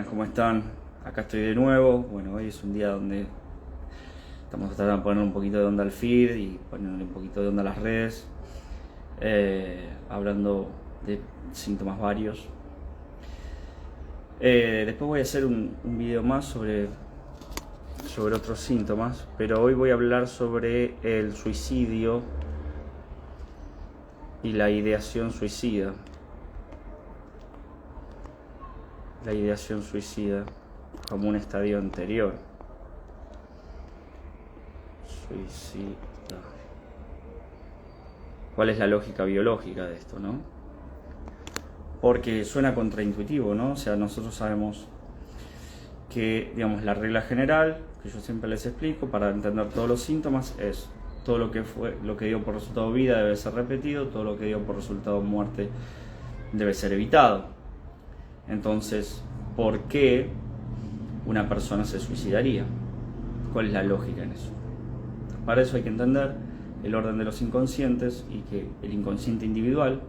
¿Cómo están? Acá estoy de nuevo. Bueno, hoy es un día donde estamos tratando de poner un poquito de onda al feed y ponerle un poquito de onda a las redes, hablando de síntomas varios. Después voy a hacer un video más sobre otros síntomas, pero hoy voy a hablar sobre el suicidio y la ideación suicida. La ideación suicida como un estadio anterior. Suicida. ¿Cuál es la lógica biológica de esto, no? Porque suena contraintuitivo, ¿no? O sea, nosotros sabemos que, digamos, la regla general, que yo siempre les explico, para entender todos los síntomas, es todo lo que dio por resultado vida debe ser repetido, todo lo que dio por resultado muerte debe ser evitado. Entonces, ¿por qué una persona se suicidaría? ¿Cuál es la lógica en eso? Para eso hay que entender el orden de los inconscientes y que el inconsciente individual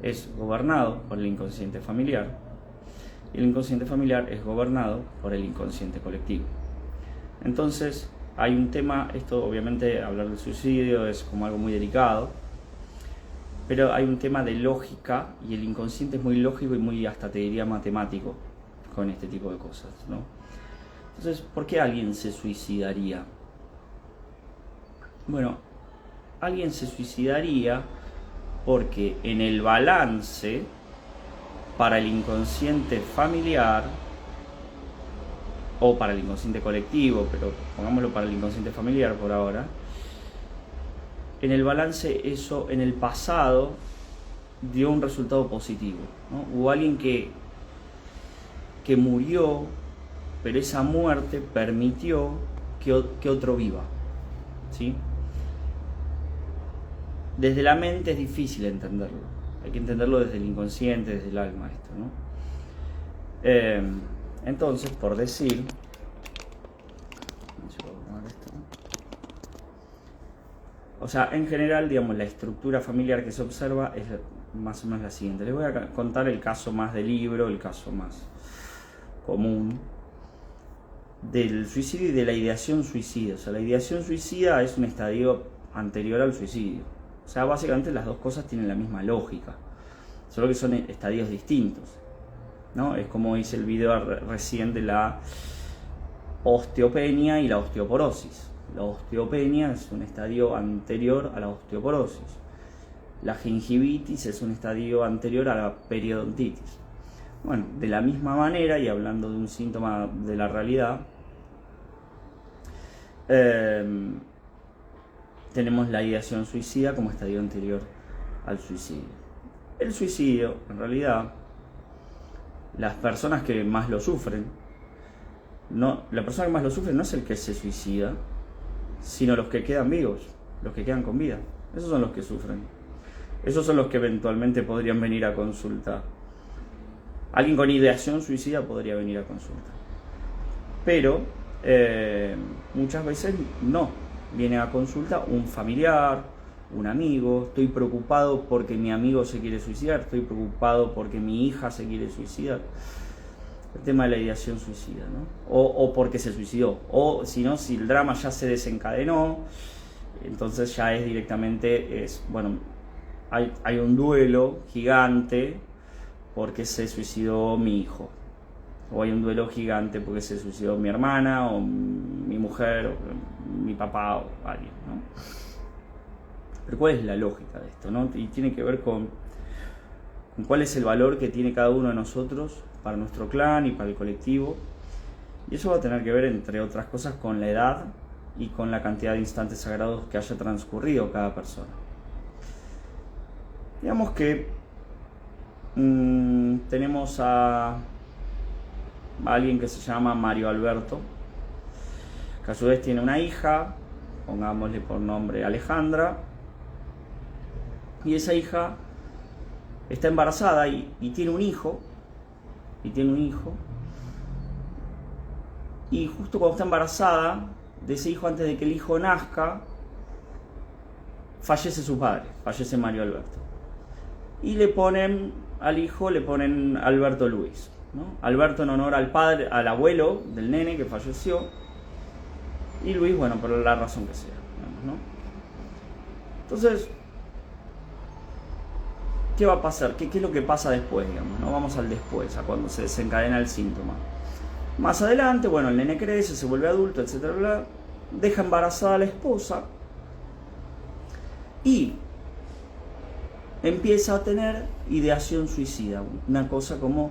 es gobernado por el inconsciente familiar y el inconsciente familiar es gobernado por el inconsciente colectivo. Entonces, hay un tema, esto obviamente hablar del suicidio es como algo muy delicado, pero hay un tema de lógica y el inconsciente es muy lógico y muy, hasta te diría, matemático con este tipo de cosas, ¿no? Entonces, ¿por qué alguien se suicidaría? Bueno, alguien se suicidaría porque en el balance para el inconsciente familiar o para el inconsciente colectivo, pero pongámoslo para el inconsciente familiar por ahora, en el balance eso en el pasado dio un resultado positivo, ¿no? Hubo alguien que murió, pero esa muerte permitió que otro viva, ¿sí? Desde la mente es difícil entenderlo, hay que entenderlo desde el inconsciente, desde el alma esto, ¿no? Entonces, por decir, o sea, en general, digamos, la estructura familiar que se observa es más o menos la siguiente. Les voy a contar el caso más del libro, el caso más común del suicidio y de la ideación suicida. O sea, la ideación suicida es un estadio anterior al suicidio. O sea, básicamente las dos cosas tienen la misma lógica, solo que son estadios distintos, ¿no? Es como hice el video recién de la osteopenia y la osteoporosis. La osteopenia es un estadio anterior a la osteoporosis. La gingivitis es un estadio anterior a la periodontitis. Bueno, de la misma manera, y hablando de un síntoma de la realidad, tenemos la ideación suicida como estadio anterior al suicidio. El suicidio, en realidad, las personas que más lo sufren, la persona que más lo sufre no es el que se suicida, sino los que quedan vivos, los que quedan con vida. Esos son los que sufren. Esos son los que eventualmente podrían venir a consulta. Alguien con ideación suicida podría venir a consulta. Pero muchas veces no. Viene a consulta un familiar, un amigo. Estoy preocupado porque mi amigo se quiere suicidar. Estoy preocupado porque mi hija se quiere suicidar. El tema de la ideación suicida, ¿no? O porque se suicidó. O si no, si el drama ya se desencadenó, entonces ya es directamente, bueno, hay un duelo gigante porque se suicidó mi hijo. O hay un duelo gigante porque se suicidó mi hermana, o mi mujer, o mi papá, o alguien, ¿no? Pero ¿cuál es la lógica de esto, no? Y tiene que ver con cuál es el valor que tiene cada uno de nosotros para nuestro clan y para el colectivo. Y eso va a tener que ver, entre otras cosas, con la edad y con la cantidad de instantes sagrados que haya transcurrido cada persona. Digamos que tenemos a alguien que se llama Mario Alberto, que a su vez tiene una hija, pongámosle por nombre Alejandra, y esa hija está embarazada y tiene un hijo, y justo cuando está embarazada de ese hijo, antes de que el hijo nazca, fallece su padre, fallece Mario Alberto. Y le ponen al hijo, le ponen Alberto Luis, ¿no? Alberto en honor al padre, al abuelo del nene que falleció, y Luis, bueno, por la razón que sea, digamos, ¿no? Entonces, ¿qué va a pasar? ¿Qué es lo que pasa después, digamos, ¿no? Vamos al después, a cuando se desencadena el síntoma. Más adelante, bueno, el nene crece, se vuelve adulto, etcétera, bla, deja embarazada a la esposa y empieza a tener ideación suicida, una cosa como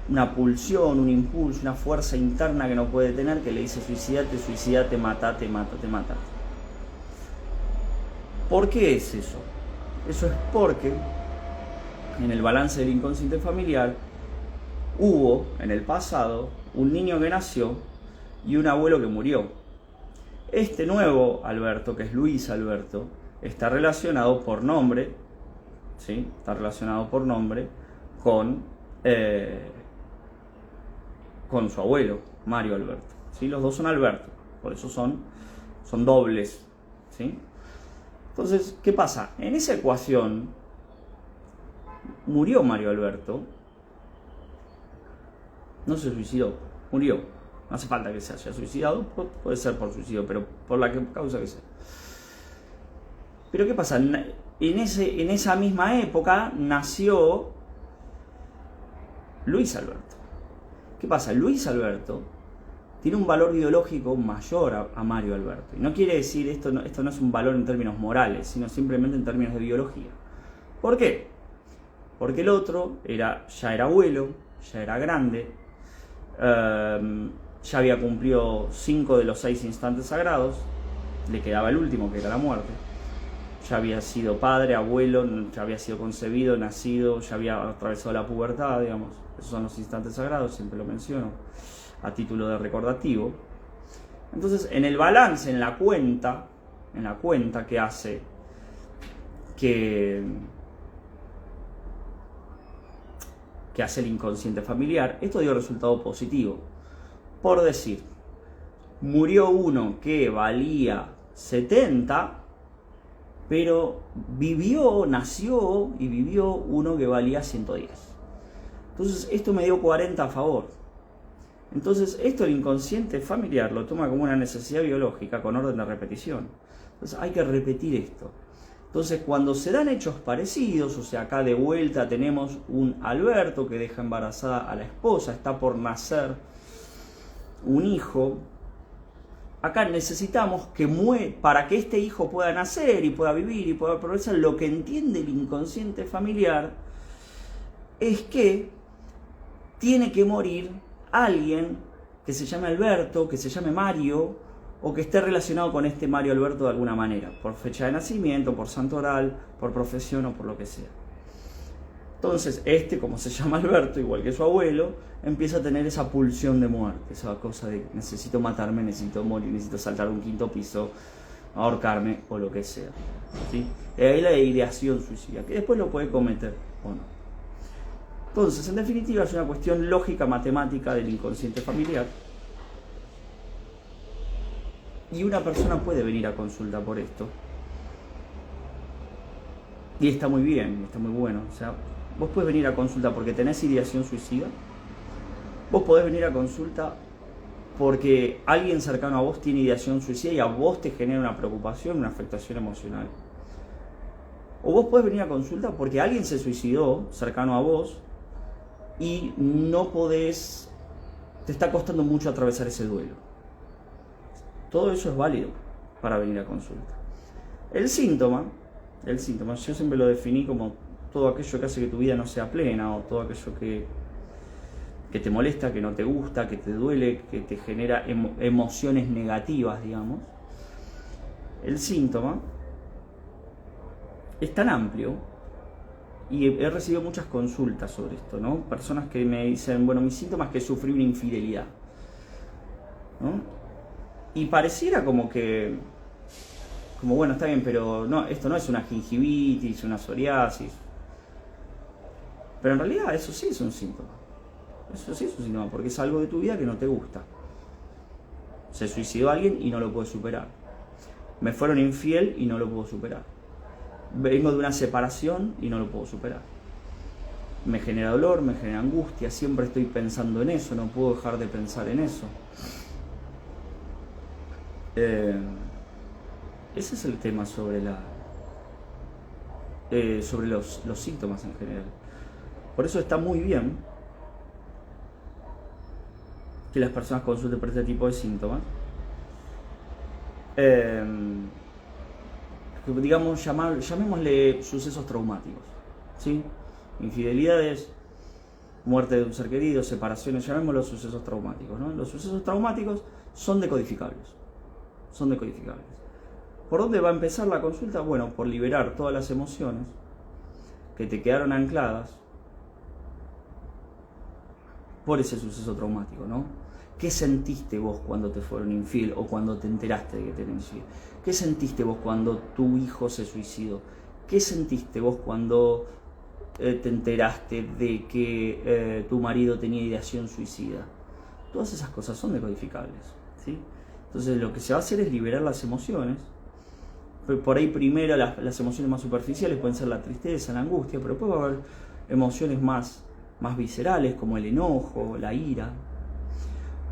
una pulsión, un impulso, una fuerza interna que no puede tener, que le dice suicidate, suicidate, matate, mátate, mátate. ¿Por qué es eso? Eso es porque en el balance del inconsciente familiar hubo en el pasado un niño que nació y un abuelo que murió. Este nuevo Alberto, que es Luis Alberto, está relacionado por nombre, ¿sí? Está relacionado por nombre con su abuelo, Mario Alberto, ¿sí? Los dos son Alberto, por eso son dobles, ¿sí? Entonces, ¿qué pasa? En esa ecuación murió Mario Alberto, no se suicidó, murió. No hace falta que se haya suicidado, puede ser por suicidio, pero por la causa que sea. Pero ¿qué pasa? En esa misma época nació Luis Alberto. ¿Qué pasa? Luis Alberto tiene un valor ideológico mayor a Mario Alberto. Y no quiere decir, esto no es un valor en términos morales, sino simplemente en términos de biología. ¿Por qué? Porque el otro ya era abuelo, ya era grande, ya había cumplido 5 de los 6 instantes sagrados, le quedaba el último, que era la muerte. Ya había sido padre, abuelo, ya había sido concebido, nacido, ya había atravesado la pubertad, digamos. Esos son los instantes sagrados, siempre lo menciono a título de recordativo. Entonces, en el balance, en la cuenta que hace hace el inconsciente familiar, esto dio resultado positivo. Por decir, murió uno que valía 70, pero nació y vivió uno que valía 110. Entonces esto me dio 40 a favor. Entonces esto el inconsciente familiar lo toma como una necesidad biológica con orden de repetición. Entonces hay que repetir esto. Entonces cuando se dan hechos parecidos, o sea, acá de vuelta tenemos un Alberto que deja embarazada a la esposa, está por nacer un hijo. Acá necesitamos que para que este hijo pueda nacer y pueda vivir y pueda progresar, lo que entiende el inconsciente familiar es que tiene que morir alguien que se llame Alberto, que se llame Mario, o que esté relacionado con este Mario Alberto de alguna manera, por fecha de nacimiento, por santoral, por profesión o por lo que sea. Entonces, como se llama Alberto, igual que su abuelo, empieza a tener esa pulsión de muerte, esa cosa de necesito matarme, necesito morir, necesito saltar un 5.º piso, ahorcarme o lo que sea, ¿sí? Y ahí la ideación suicida, que después lo puede cometer o no. Entonces, en definitiva, es una cuestión lógica, matemática del inconsciente familiar. Y una persona puede venir a consulta por esto. Y está muy bien, está muy bueno. O sea, vos podés venir a consulta porque tenés ideación suicida. Vos podés venir a consulta porque alguien cercano a vos tiene ideación suicida y a vos te genera una preocupación, una afectación emocional. O vos podés venir a consulta porque alguien se suicidó cercano a vos y no podés, te está costando mucho atravesar ese duelo. Todo eso es válido para venir a consulta. El síntoma, yo siempre lo definí como todo aquello que hace que tu vida no sea plena, o todo aquello que te molesta, que no te gusta, que te duele, que te genera emociones negativas, digamos. El síntoma es tan amplio, y he recibido muchas consultas sobre esto, ¿no? Personas que me dicen, bueno, mi síntoma es que sufrí una infidelidad, ¿no? Y pareciera como bueno, está bien, pero no, esto no es una gingivitis, una psoriasis. Pero en realidad eso sí es un síntoma. Eso sí es un síntoma, porque es algo de tu vida que no te gusta. Se suicidó alguien y no lo puedo superar. Me fueron infiel y no lo puedo superar. Vengo de una separación y no lo puedo superar. me genera dolor, me genera angustia, siempre estoy pensando en eso, no puedo dejar de pensar en eso. Ese es el tema sobre sobre los síntomas en general. Por eso está muy bien que las personas consulten por este tipo de síntomas. Digamos, llamémosle sucesos traumáticos, ¿sí? Infidelidades, muerte de un ser querido, separaciones, llamémoslos sucesos traumáticos, ¿no? Los sucesos traumáticos son decodificables. ¿Por dónde va a empezar la consulta? Bueno, por liberar todas las emociones que te quedaron ancladas por ese suceso traumático, ¿no? ¿Qué sentiste vos cuando te fueron infiel o cuando te enteraste de que te eran infiel? ¿Qué sentiste vos cuando tu hijo se suicidó? ¿Qué sentiste vos cuando te enteraste de que tu marido tenía ideación suicida? Todas esas cosas son decodificables, ¿sí? Entonces lo que se va a hacer es liberar las emociones. Por ahí primero las emociones más superficiales pueden ser la tristeza, la angustia, pero después va a haber emociones más viscerales como el enojo, la ira.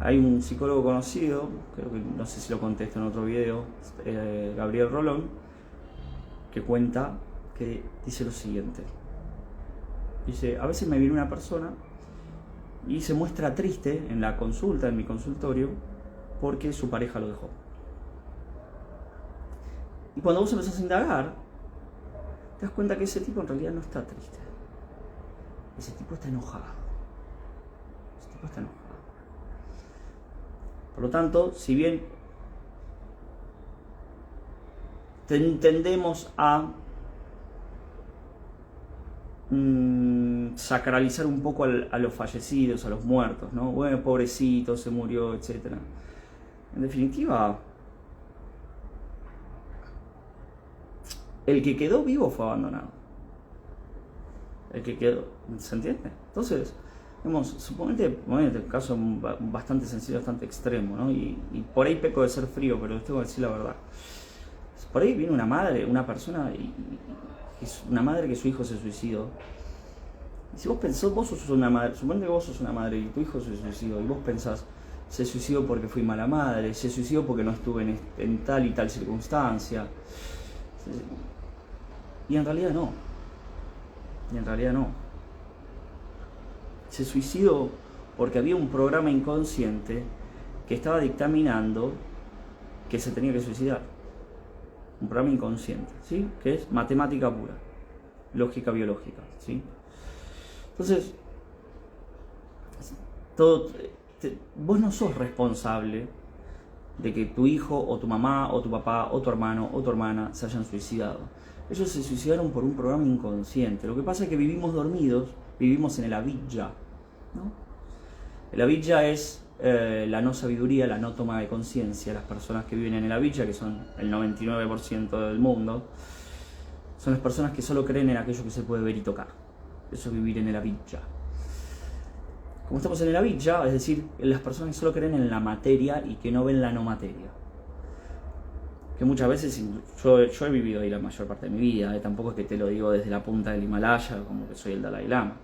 Hay un psicólogo conocido, creo que no sé si lo contesto en otro video, Gabriel Rolón, que cuenta, que dice lo siguiente. Dice, a veces me viene una persona y se muestra triste en la consulta, en mi consultorio, porque su pareja lo dejó. Y cuando vos empezás a indagar, te das cuenta que ese tipo en realidad no está triste. Ese tipo está enojado. Por lo tanto, si bien tendemos a sacralizar un poco a los fallecidos, a los muertos, ¿no? Bueno, pobrecito, se murió, etc. En definitiva, el que quedó vivo fue abandonado. El que quedó, ¿se entiende? Entonces, suponete un caso bastante sencillo, bastante extremo, ¿no? Y por ahí peco de ser frío, pero les tengo que decir la verdad. Por ahí viene una madre, una persona, una madre que su hijo se suicidó. Y si vos pensás, vos sos una madre, suponete que vos sos una madre y tu hijo se suicidó, y vos pensás, se suicidó porque fui mala madre, se suicidó porque no estuve en tal y tal circunstancia. Y en realidad no. Se suicidó porque había un programa inconsciente que estaba dictaminando que se tenía que suicidar. Un programa inconsciente, ¿sí? Que es matemática pura, lógica biológica, ¿sí? Entonces, vos no sos responsable de que tu hijo o tu mamá o tu papá o tu hermano o tu hermana se hayan suicidado. Ellos se suicidaron por un programa inconsciente. Lo que pasa es que vivimos dormidos, vivimos en el avidya, ¿no? El avidya es la no sabiduría, la no toma de conciencia. Las personas que viven en el avidya, que son el 99% del mundo, son las personas que solo creen en aquello que se puede ver y tocar. Eso es vivir en el avidya. Como estamos en el avidya, es decir, las personas que solo creen en la materia y que no ven la no materia. Que muchas veces, yo he vivido ahí la mayor parte de mi vida, tampoco es que te lo digo desde la punta del Himalaya, como que soy el Dalai Lama.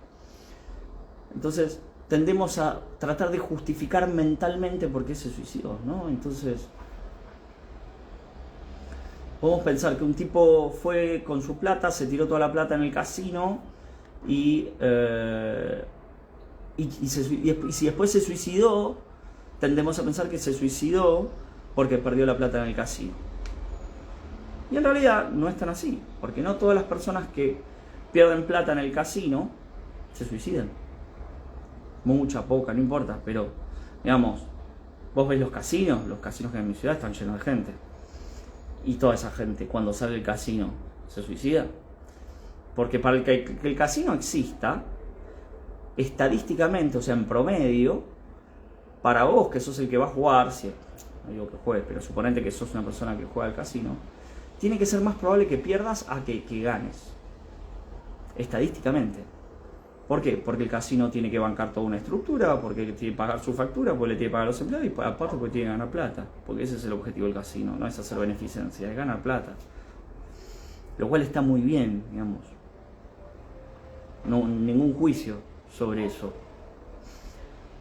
Entonces, tendemos a tratar de justificar mentalmente por qué se suicidó, ¿no? Entonces, podemos pensar que un tipo fue con su plata, se tiró toda la plata en el casino y si después se suicidó, tendemos a pensar que se suicidó porque perdió la plata en el casino. Y en realidad no es tan así, porque no todas las personas que pierden plata en el casino se suicidan. Mucha, poca, no importa, pero digamos, vos ves los casinos que hay en mi ciudad están llenos de gente. Y toda esa gente, cuando sale del casino, se suicida. Porque para que el casino exista, estadísticamente, o sea, en promedio, para vos que sos el que va a jugar, no digo que juegues, pero suponete que sos una persona que juega al casino, tiene que ser más probable que pierdas a que ganes. Estadísticamente. ¿Por qué? Porque el casino tiene que bancar toda una estructura, porque tiene que pagar su factura, porque le tiene que pagar a los empleados y aparte porque tiene que ganar plata. Porque ese es el objetivo del casino, no es hacer beneficencia, es ganar plata. Lo cual está muy bien, digamos. no, ningún juicio sobre eso.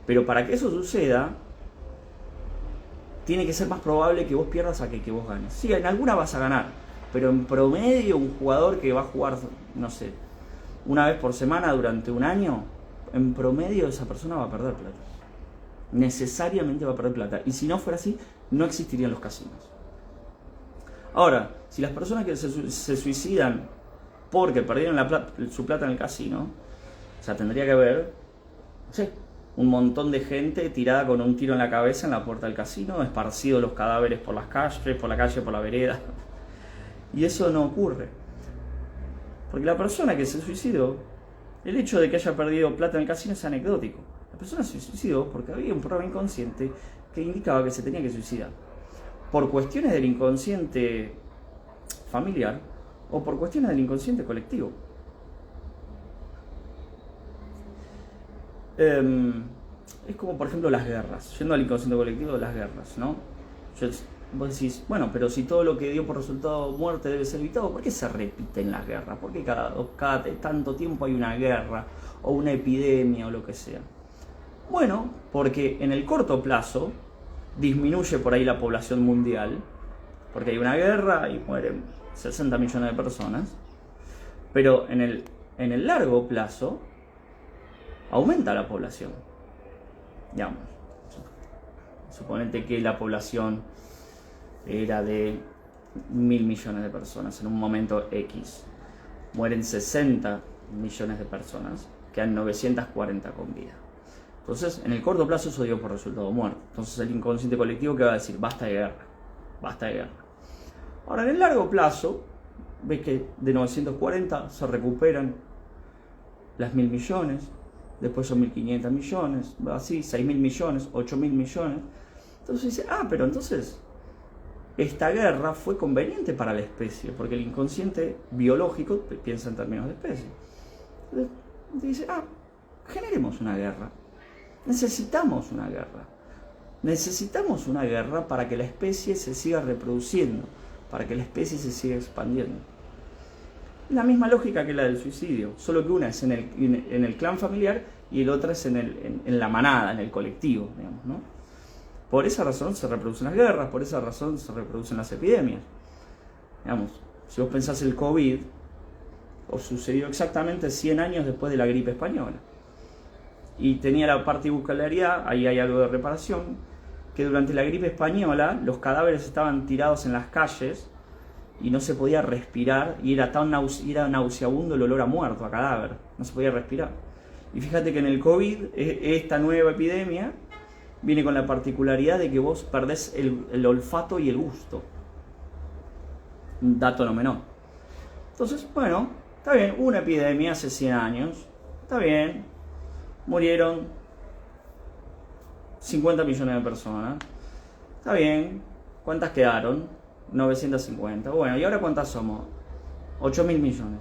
Pero para que eso suceda, tiene que ser más probable que vos pierdas a que vos ganes. Sí, en alguna vas a ganar, pero en promedio un jugador que va a jugar, no sé, una vez por semana durante un año, en promedio esa persona va a perder plata. Necesariamente va a perder plata. Y si no fuera así, no existirían los casinos. Ahora, si las personas que se suicidan porque perdieron su plata en el casino, o sea, tendría que haber, no sé, un montón de gente tirada con un tiro en la cabeza en la puerta del casino, esparcidos los cadáveres por las calles, por la calle, por la vereda. Y eso no ocurre. Porque la persona que se suicidó, el hecho de que haya perdido plata en el casino es anecdótico. La persona se suicidó porque había un programa inconsciente que indicaba que se tenía que suicidar. Por cuestiones del inconsciente familiar o por cuestiones del inconsciente colectivo. Es como por ejemplo las guerras, yendo al inconsciente colectivo de las guerras, ¿no? Vos decís, bueno, pero si todo lo que dio por resultado muerte debe ser evitado, ¿por qué se repiten las guerras? ¿Por qué cada tanto tiempo hay una guerra o una epidemia o lo que sea? Bueno, porque en el corto plazo disminuye por ahí la población mundial, porque hay una guerra y mueren 60 millones de personas, pero en el largo plazo aumenta la población. Digamos, suponete que la población era de 1.000 millones de personas en un momento X. Mueren 60 millones de personas, quedan 940 con vida. Entonces, en el corto plazo eso dio por resultado muerto. Entonces el inconsciente colectivo que va a decir, basta de guerra, basta de guerra. Ahora, en el largo plazo, ves que de 940 se recuperan las 1.000 millones, después son 1.500 millones, así, 6.000 millones, 8.000 millones. Entonces dice, pero entonces esta guerra fue conveniente para la especie, porque el inconsciente biológico piensa en términos de especie. Entonces dice, generemos una guerra. Necesitamos una guerra. Necesitamos una guerra para que la especie se siga reproduciendo, para que la especie se siga expandiendo. La misma lógica que la del suicidio, solo que una es en el clan familiar y el otra es en la manada, en el colectivo, digamos, ¿no? Por esa razón se reproducen las guerras, por esa razón se reproducen las epidemias. Digamos, si vos pensás el COVID, os sucedió exactamente 100 años después de la gripe española. Y tenía la particularidad, ahí hay algo de reparación, que durante la gripe española los cadáveres estaban tirados en las calles y no se podía respirar, y era nauseabundo el olor a muerto, a cadáver, no se podía respirar. Y fíjate que en el COVID, esta nueva epidemia viene con la particularidad de que vos perdés el olfato y el gusto. Un dato no menor. Entonces, bueno, está bien, hubo una epidemia hace 100 años, está bien, murieron 50 millones de personas, está bien, ¿cuántas quedaron? 950. Bueno, ¿y ahora cuántas somos? 8.000 millones.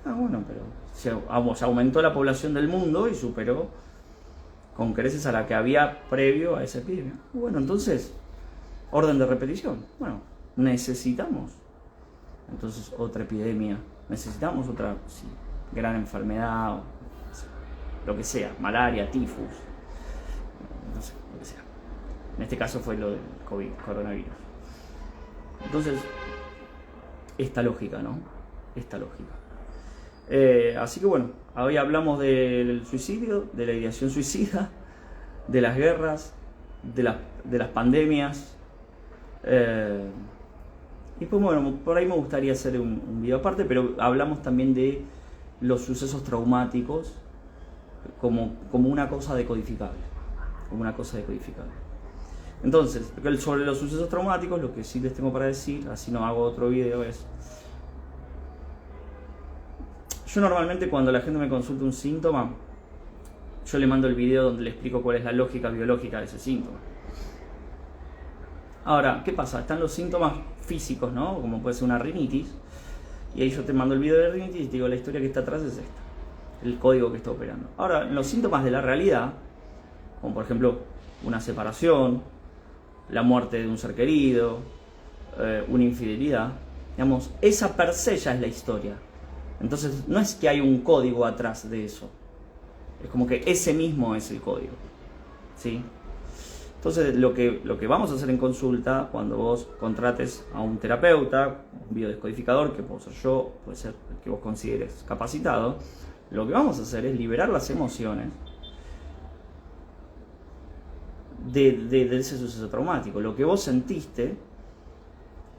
Bueno, pero se aumentó la población del mundo y superó con creces a la que había previo a esa epidemia. Bueno, entonces, orden de repetición. Bueno, necesitamos entonces otra epidemia, necesitamos otra gran enfermedad, lo que sea, malaria, tifus, no sé, lo que sea. En este caso fue lo del COVID, coronavirus. Entonces, esta lógica, ¿no? Esta lógica. Así que bueno, hoy hablamos del suicidio, de la ideación suicida, de las guerras, de las pandemias. Y pues bueno, por ahí me gustaría hacer un video aparte, pero hablamos también de los sucesos traumáticos como una cosa decodificable. Como una cosa decodificable. Entonces, sobre los sucesos traumáticos, lo que sí les tengo para decir, así no hago otro video, es... Yo normalmente cuando la gente me consulta un síntoma, yo le mando el video donde le explico cuál es la lógica biológica de ese síntoma. Ahora, ¿qué pasa? Están los síntomas físicos, ¿no? Como puede ser una rinitis, y ahí yo te mando el video de rinitis y te digo la historia que está atrás es esta, el código que está operando. Ahora, los síntomas de la realidad, como por ejemplo una separación, la muerte de un ser querido, una infidelidad, digamos, esa per se ya es la historia. Entonces no es que hay un código atrás de eso, es como que ese mismo es el código, ¿sí? Entonces lo que vamos a hacer en consulta, cuando vos contrates a un terapeuta, un biodescodificador, que puedo ser yo, puede ser el que vos consideres capacitado, lo que vamos a hacer es liberar las emociones de ese suceso traumático. Lo que vos sentiste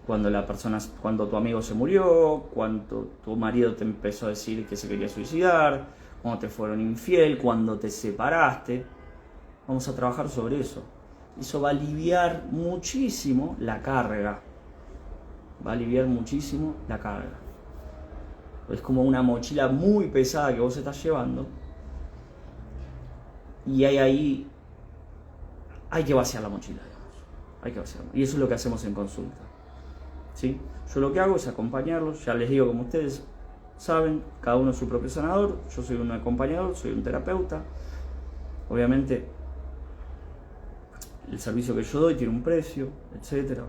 cuando tu amigo se murió, cuando tu marido te empezó a decir que se quería suicidar, cuando te fueron infiel, cuando te separaste. Vamos a trabajar sobre eso. Eso va a aliviar muchísimo la carga. Va a aliviar muchísimo la carga. Es como una mochila muy pesada que vos estás llevando. Y hay que vaciar la mochila, digamos. Hay que vaciarla. Y eso es lo que hacemos en consulta, ¿sí? Yo lo que hago es acompañarlos. Ya les digo, como ustedes saben, cada uno es su propio sanador. Yo soy un acompañador, soy un terapeuta. Obviamente el servicio que yo doy tiene un precio, etcétera.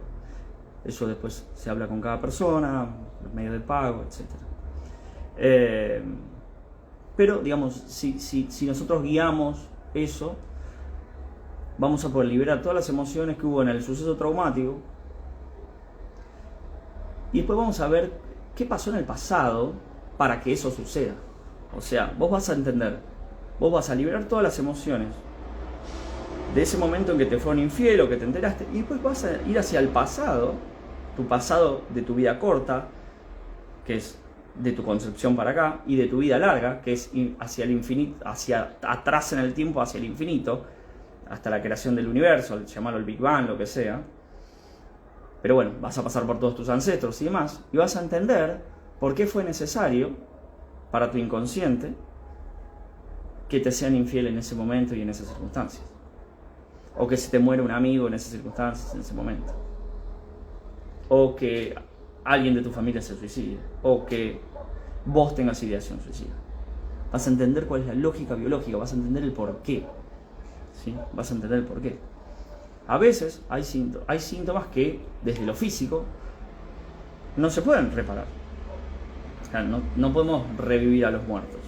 Eso después se habla con cada persona, los medios de pago, etcétera. Pero digamos, si nosotros guiamos eso, vamos a poder liberar todas las emociones que hubo en el suceso traumático. Y después vamos a ver qué pasó en el pasado para que eso suceda. O sea, vos vas a entender, vos vas a liberar todas las emociones de ese momento en que te fueron infiel o que te enteraste, y después vas a ir hacia el pasado, tu pasado de tu vida corta, que es de tu concepción para acá, y de tu vida larga, que es hacia el infinito, hacia atrás en el tiempo, hacia el infinito, hasta la creación del universo, llamarlo el Big Bang, lo que sea. Pero bueno, vas a pasar por todos tus ancestros y demás, y vas a entender por qué fue necesario para tu inconsciente que te sean infiel en ese momento y en esas circunstancias. O que se te muere un amigo en esas circunstancias, en ese momento. O que alguien de tu familia se suicide. O que vos tengas ideación suicida. Vas a entender cuál es la lógica biológica, vas a entender el porqué. ¿Sí? Vas a entender el porqué. A veces hay síntomas que, desde lo físico, no se pueden reparar. O sea, no podemos revivir a los muertos,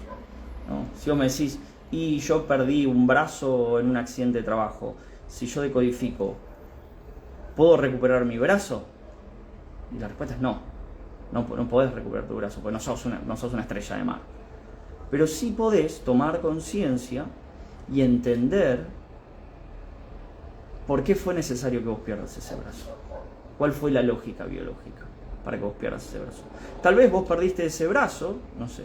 ¿no? Si vos me decís, y yo perdí un brazo en un accidente de trabajo, si yo decodifico, ¿puedo recuperar mi brazo? Y la respuesta es no. No podés recuperar tu brazo, porque no sos una estrella de mar. Pero sí podés tomar conciencia y entender por qué fue necesario que vos pierdas ese brazo. ¿Cuál fue la lógica biológica para que vos pierdas ese brazo? Tal vez vos perdiste ese brazo, no sé,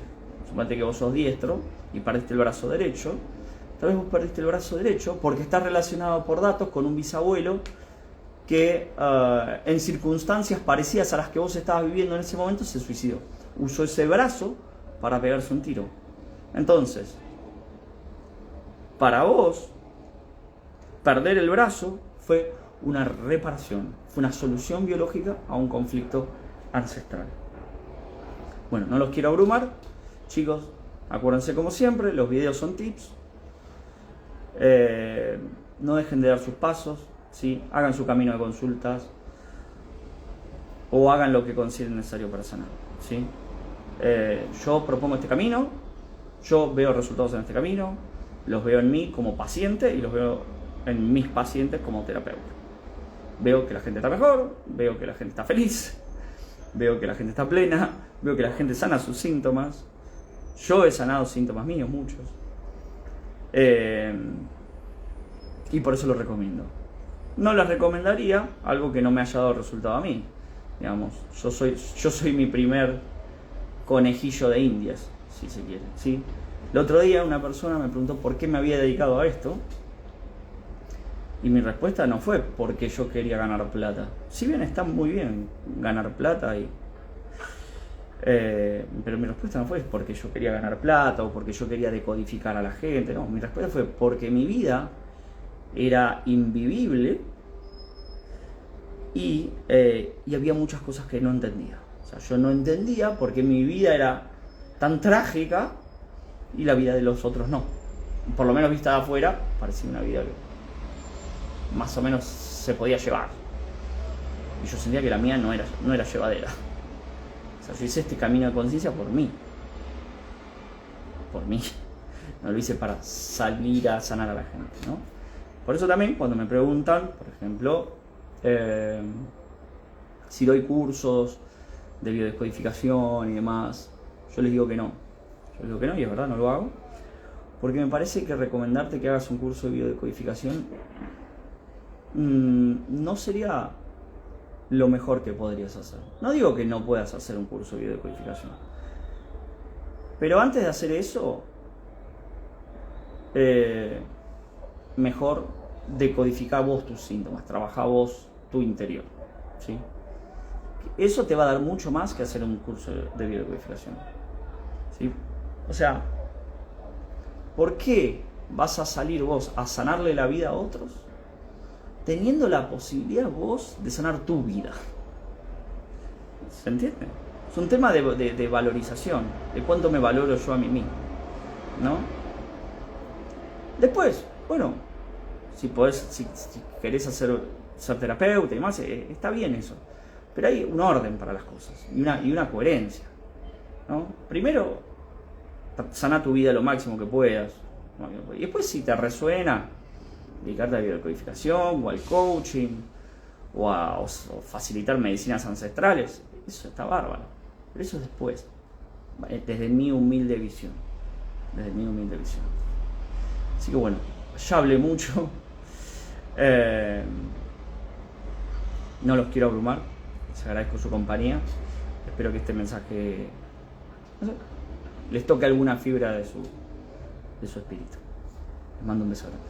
suponete que vos sos diestro y perdiste el brazo derecho. Tal vez vos perdiste el brazo derecho porque está relacionado por datos con un bisabuelo que en circunstancias parecidas a las que vos estabas viviendo en ese momento se suicidó. Usó ese brazo para pegarse un tiro. Entonces, para vos, perder el brazo fue una reparación, fue una solución biológica a un conflicto ancestral. Bueno, no los quiero abrumar, chicos, acuérdense como siempre, los videos son tips. No dejen de dar sus pasos, ¿sí? Hagan su camino de consultas o hagan lo que consideren necesario para sanar, ¿sí? Yo propongo este camino, yo veo resultados en este camino, los veo en mí como paciente y los veo en mis pacientes como terapeuta. Veo que la gente está mejor, veo que la gente está feliz, veo que la gente está plena, veo que la gente sana sus síntomas. Yo he sanado síntomas míos, muchos. Y por eso lo recomiendo. No les recomendaría algo que no me haya dado resultado a mí. Digamos, yo soy mi primer conejillo de indias, si se quiere, ¿sí? El otro día una persona me preguntó por qué me había dedicado a esto. Y mi respuesta no fue porque yo quería ganar plata. Si bien está muy bien ganar plata, pero mi respuesta no fue porque yo quería ganar plata o porque yo quería decodificar a la gente. No, mi respuesta fue porque mi vida era invivible y había muchas cosas que no entendía. O sea, yo no entendía por qué mi vida era tan trágica y la vida de los otros no. Por lo menos vista de afuera, parecía una vida que más o menos se podía llevar. Y yo sentía que la mía no era llevadera. O sea, yo hice este camino de conciencia por mí. por mí, no lo hice para salir a sanar a la gente, ¿no? Por eso también cuando me preguntan, por ejemplo, si doy cursos de biodescodificación y demás, yo les digo que no. Yo les digo que no, y es verdad, no lo hago. Porque me parece que recomendarte que hagas un curso de biodescodificación no sería lo mejor que podrías hacer. No digo que no puedas hacer un curso de biodescodificación. Pero antes de hacer eso, mejor decodificar vos tus síntomas, trabajar vos tu interior, ¿sí? Eso te va a dar mucho más que hacer un curso de biodescodificación, ¿sí? O sea, ¿por qué vas a salir vos a sanarle la vida a otros teniendo la posibilidad vos de sanar tu vida? ¿Se entiende? Es un tema de valorización, de cuánto me valoro yo a mí mismo, ¿no? Después, bueno, si querés ser terapeuta y demás, está bien eso. Pero hay un orden para las cosas y una coherencia, ¿no? Primero, sana tu vida lo máximo que puedas. Y después, si te resuena, dedicarte a la biodescodificación o al coaching o facilitar medicinas ancestrales, eso está bárbaro. Pero eso es después, desde mi humilde visión. Desde mi humilde visión. Así que bueno, ya hablé mucho. No los quiero abrumar. Les agradezco su compañía. Espero que este mensaje, no sé, les toque alguna fibra de su espíritu. Les mando un beso grande.